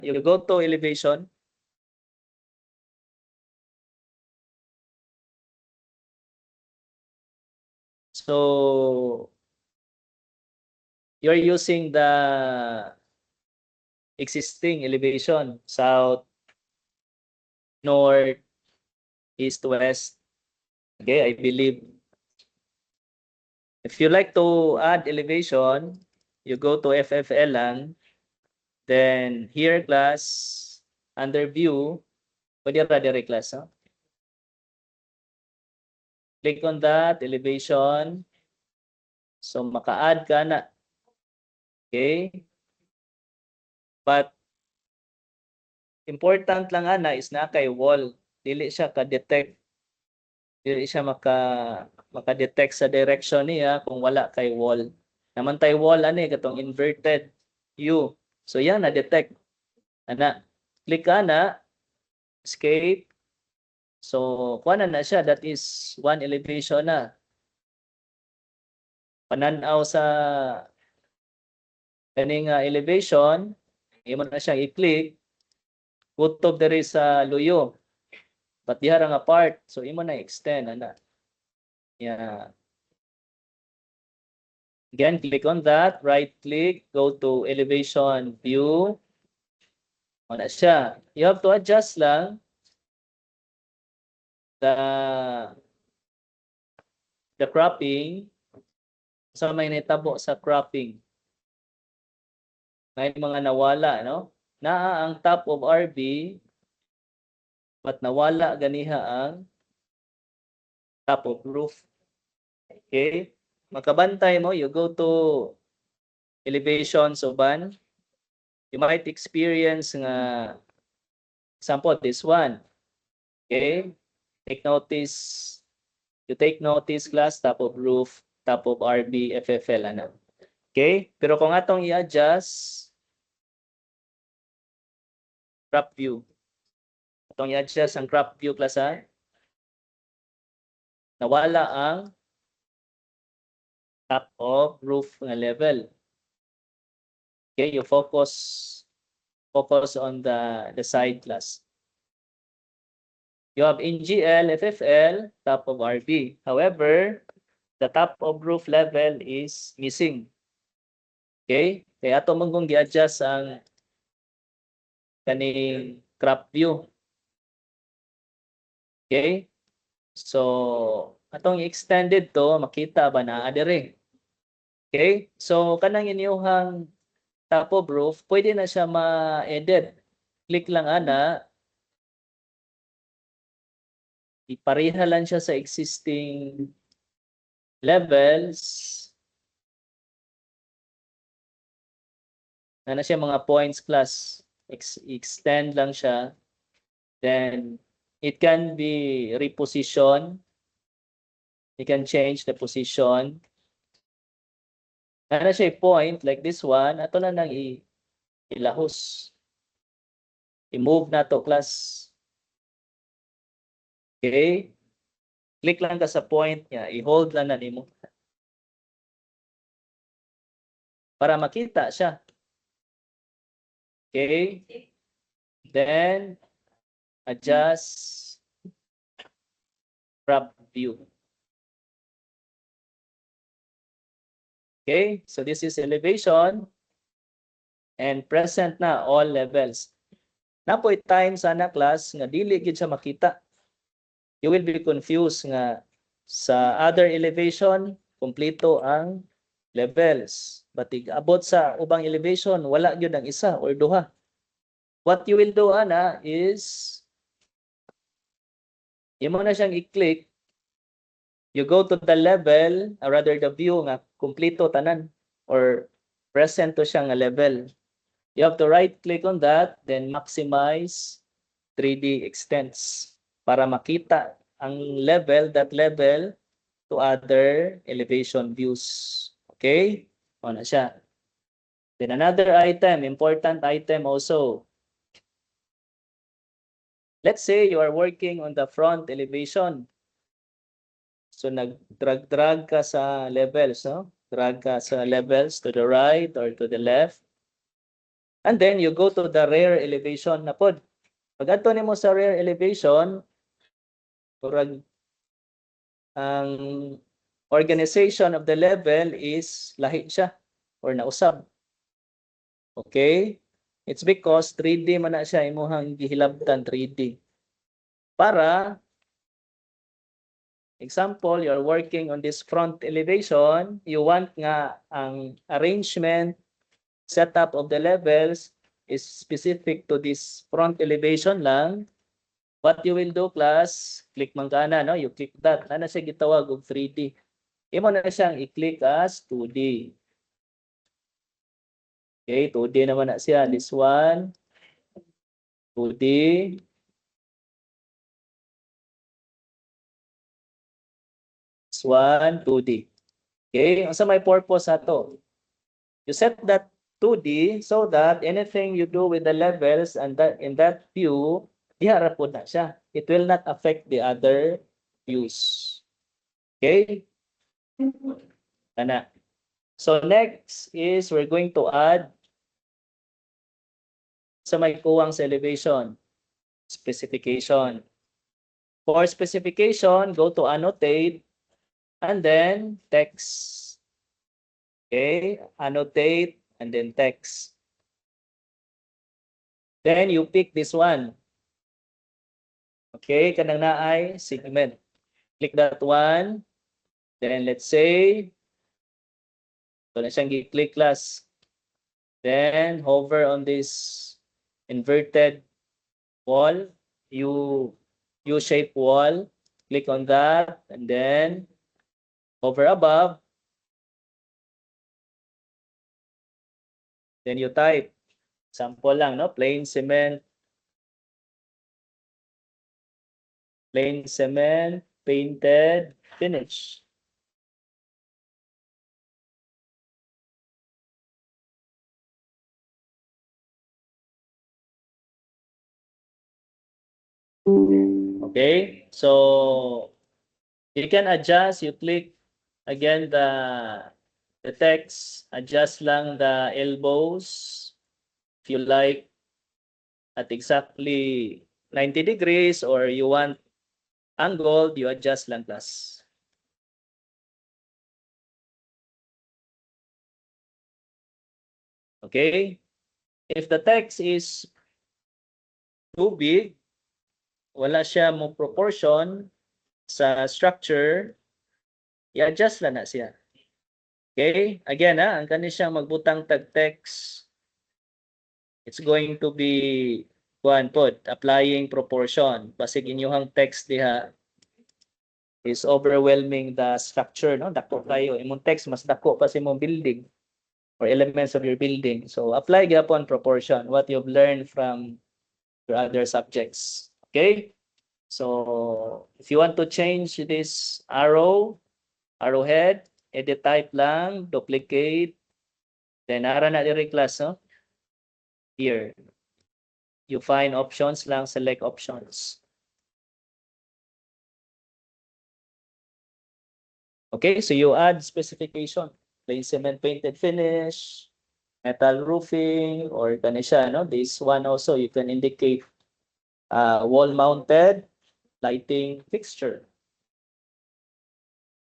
you go to elevation. So you're using the existing elevation, south, north, east, west. Okay, I believe. If you like to add elevation, you go to FFL lang. Then here class, under view, pwede ra dire class. Huh? Click on that, elevation. So maka-add ka na. Okay? But important lang ana is na kay wall. Dili siya ka-detect. Dili siya maka-detect sa direction niya kung wala kay wall. Naman tay wall ani katong inverted U. So yan na-detect. Ana, click ka na, escape. So kuha na siya, that is one elevation na. Pananaw sa kaning elevation, imo na siyang i-click, kutob diri sa luyo. But diha nga part, so imo na extend ana. Yeah. Again, click on that, right click, go to elevation view. Ano siya. You have to adjust lang the cropping. So may nitabo sa cropping. May mga nawala, no? Naa ang top of RB, but nawala ganiha ang top of roof. Okay? Makabantay mo, you go to elevation suban. You might experience nga, example, this one. Okay? Take notice. You take notice class, top of roof, top of RB, FFL, ano. Okay? Pero kung atong i-adjust, crop view. Atong i-adjust ang crop view class ha. Nawala ang top of roof nga level. Okay, you focus on the side class. You have NGL, FFL, top of RB. However, the top of roof level is missing. Okay? Kaya ato mong gi-adjust ang kaning crop view. Okay? So, atong extended to, makita ba na adire? Okay? So, kanang inyuhang top of roof, pwede na siya ma-edit. Click lang ana, ipareha lang siya sa existing levels. Na siya mga points class. Extend lang siya. Then, it can be repositioned. You can change the position. Na siya point like this one, ato na nang ilahos. I-move na to class. Okay? Click lang ka sa point niya. I-hold lang na nimo. Para makita siya. Okay? Then, adjust crop view. Okay? So, this is elevation and present na all levels. Napoy time sana class nga dili gid siya makita. You will be confused nga sa other elevation kompleto ang levels. But abot sa ubang elevation wala gyud ang isa or duha. What you will do ana is imo na siyang i-click. You go to the level, or rather the view nga kompleto tanan or present to siya nga level. You have to right click on that, then maximize 3D extents para makita ang level, that level to other elevation views. Okay? O na siya. Then another item, important item also. Let's say you are working on the front elevation. So nag-drag ka sa levels, no? Drag ka sa levels to the right or to the left. And then you go to the rear elevation na pod. Pag adto nimo sa rear elevation, murag ang organization of the level is lahi siya or nausab. Okay? It's because 3D man na siya imuhang gihilabtan 3D. Para example, you're working on this front elevation, you want nga ang arrangement, setup of the levels is specific to this front elevation lang. What you will do, class, click man ka na, no? You click that. Na siya gitawag og 3D. Imo na siyang i-click as 2D. Okay, 2D naman na siya. This one, 2D. This one, 2D. Okay, unsa may purpose ato? You set that 2D so that anything you do with the levels and that in that view, diharap po na siya. It will not affect the other views. Okay? Ana. So next is we're going to add sa may kuwang sa elevation. Specification. For specification, go to annotate and then text. Okay? Annotate and then text. Then you pick this one. Okay, kanang naay segment. Click that one. Then let's say, ito na siyang gi-click class. Then hover on this inverted wall, U-shape wall. Click on that and then hover above. Then you type. Sample lang, no? Plain cement painted finish. Okay, so you can adjust. You click again the text, adjust lang the elbows if you like at exactly 90 degrees or you want angled, you adjust lang plus. Okay, if the text is too big, wala siya mo proportion sa structure, i-adjust lang na siya. Okay, again ang kani siyang magbutang tag text, it's going to be applying proportion. Basig inyong text diha is overwhelming the structure, no? Dako kayo imong text mas dako pa sa imong building or elements of your building. So apply gyapon proportion what you've learned from your other subjects. Okay? So if you want to change this arrowhead, edit type lang, duplicate, then ara na diri class, no? Here. You find options lang, select options. Okay, so you add specification, plain cement painted finish, metal roofing, or kanisya, no? This one also, you can indicate wall mounted lighting fixture.